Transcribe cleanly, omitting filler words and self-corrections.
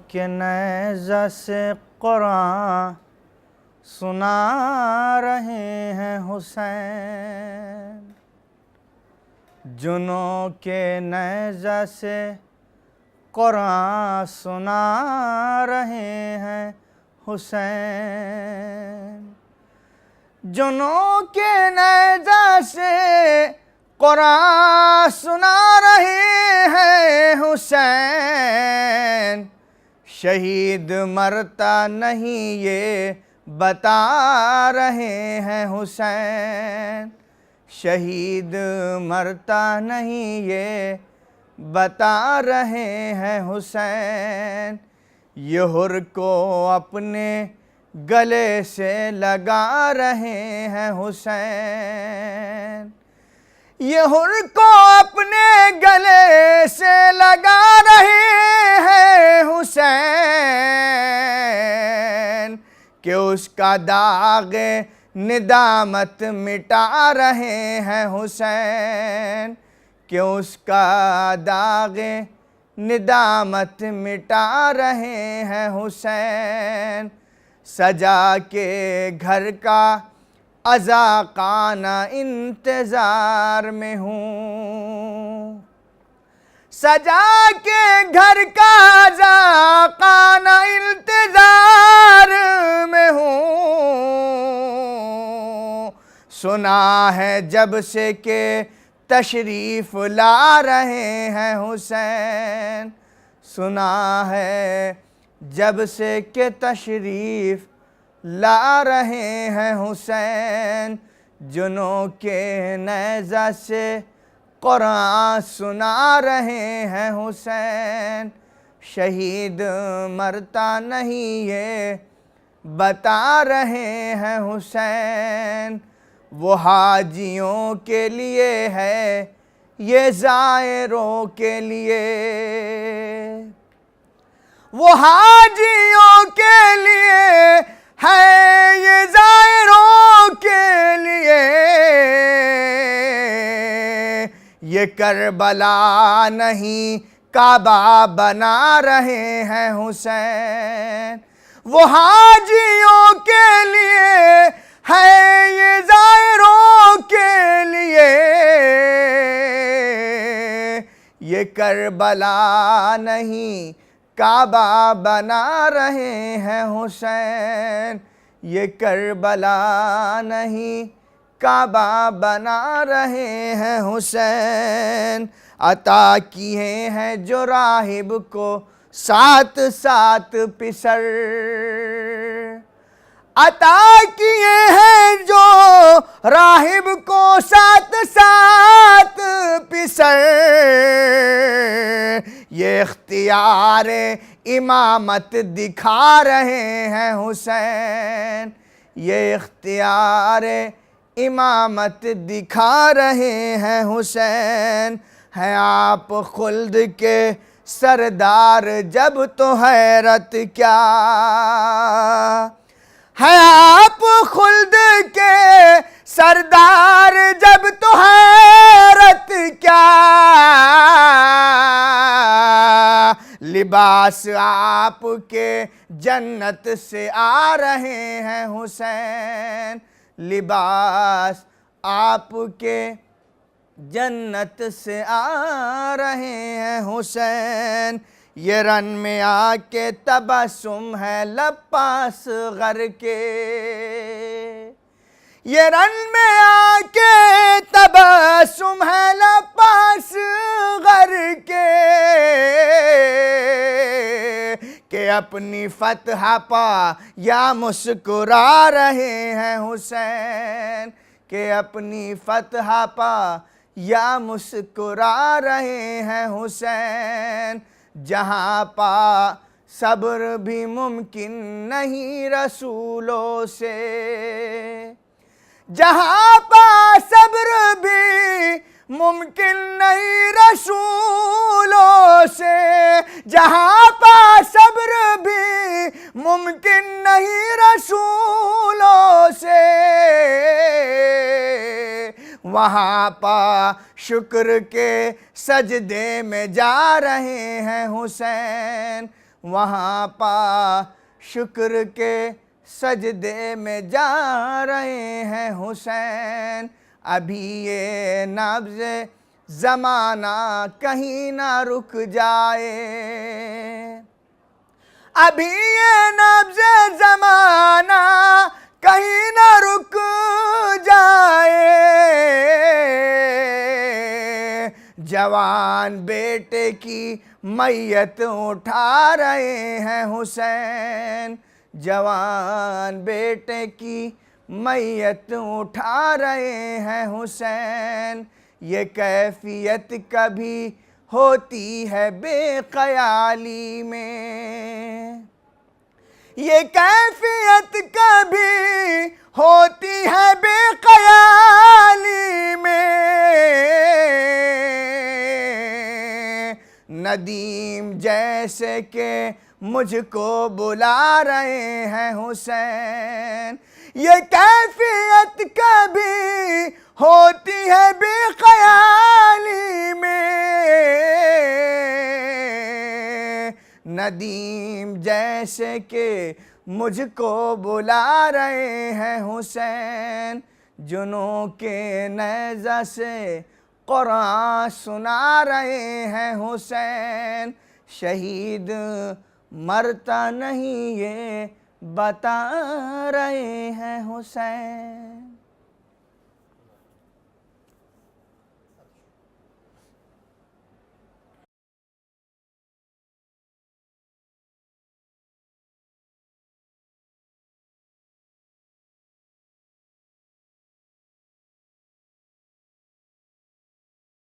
के नेज़ा से कुरान सुना रहे हैं हुसैन। जुनों के नेज़ा से कुरान सुना रहे हैं हुसैन। जुनों के नेज़ा से कुरान सुना रहे हैं हुसैन। शहीद मरता नहीं ये बता रहे हैं हुसैन। शहीद मरता नहीं ये बता रहे हैं हुसैन। ये हुर को अपने गले से लगा रहे हैं हुसैन। ये हुर को अपने गले से लगा रहे हैं हुसैन। कि उसका दाग निदामत मिटा रहे हैं हुसैन। कि उसका दाग निदामत मिटा रहे हैं हुसैन। सजा के घर का अज़ाकाना इंतज़ार में हूँ। सजा के घर का अज़ाकाना इंतज़ार में हूँ। सुना है जब से के तशरीफ़ ला रहे हैं हुसैन। सुना है जब से के तशरीफ़ ला रहे हैं हुसैन। जुनों के नेज़ा से कुरान सुना रहे हैं हुसैन। शहीद मरता नहीं ये बता रहे हैं हुसैन। वो हाजियों के लिए है ये ज़ायरों के लिए। वो हाजियों के लिए है ये ज़ायरों के लिए। ये करबला नहीं काबा बना रहे हैं हुसैन। वो हाजियों के लिए है ये ज़ायरों के लिए। ये करबला नहीं काबा बना रहे हैं हुसैन। ये करबला नहीं काबा बना रहे हैं हुसैन। अता किए हैं जो राहिब को सात सात पिसर। अता किए हैं जो राहिब को सात सात पिसर। ये इख्तियार इमामत दिखा रहे हैं हुसैन। ये इख्तियार इमामत दिखा रहे हैं हुसैन। हैं आप खुल्द के सरदार जब तो हैरत क्या। है आप खुल्द के सरदार जब तो हैरत क्या। लिबास आपके जन्नत से आ रहे हैं हुसैन। लिबास आपके जन्नत से आ रहे हैं हुसैन। ये रन में आके तबस्सुम है लब्बास गर के। ये रन में आके तबस्सुम है लब्बास गर के अपनी फतह पा या मुस्कुरा रहे हैं हुसैन। के अपनी फतह पा या मुस्कुरा रहे हैं हुसैन। जहाँ पा सब्र भी मुमकिन नहीं रसूलों से। जहाँ पा सब्र भी मुमकिन नहीं रसूलों से। जहाँ पा सब्र भी मुमकिन नहीं रसूलों से। वहाँ पा शुक्र के सजदे में जा रहे हैं हुसैन। वहाँ पा शुक्र के सजदे में जा रहे हैं हुसैन। अभी ये नब्ज़ ज़माना कहीं ना रुक जाए, अभी ये नब्ज़ ज़माना कहीं ना रुक जाए। जवान बेटे की मैयत उठा रहे हैं हुसैन, जवान बेटे की मैयत उठा रहे हैं हुसैन। ये कैफियत कभी होती है बेख्याली में, ये कैफियत कभी होती है बेख्याली में। नदीम जैसे के मुझको बुला रहे हैं हुसैन, ये कैफियत कभी होती है बेख्याली में। नदीम जैसे के मुझको बुला रहे हैं हुसैन, जुनूं के नेज़ा से कुरान सुना रहे हैं हुसैन। शहीद मरता नहीं ये बता रहे हैं हुसैन।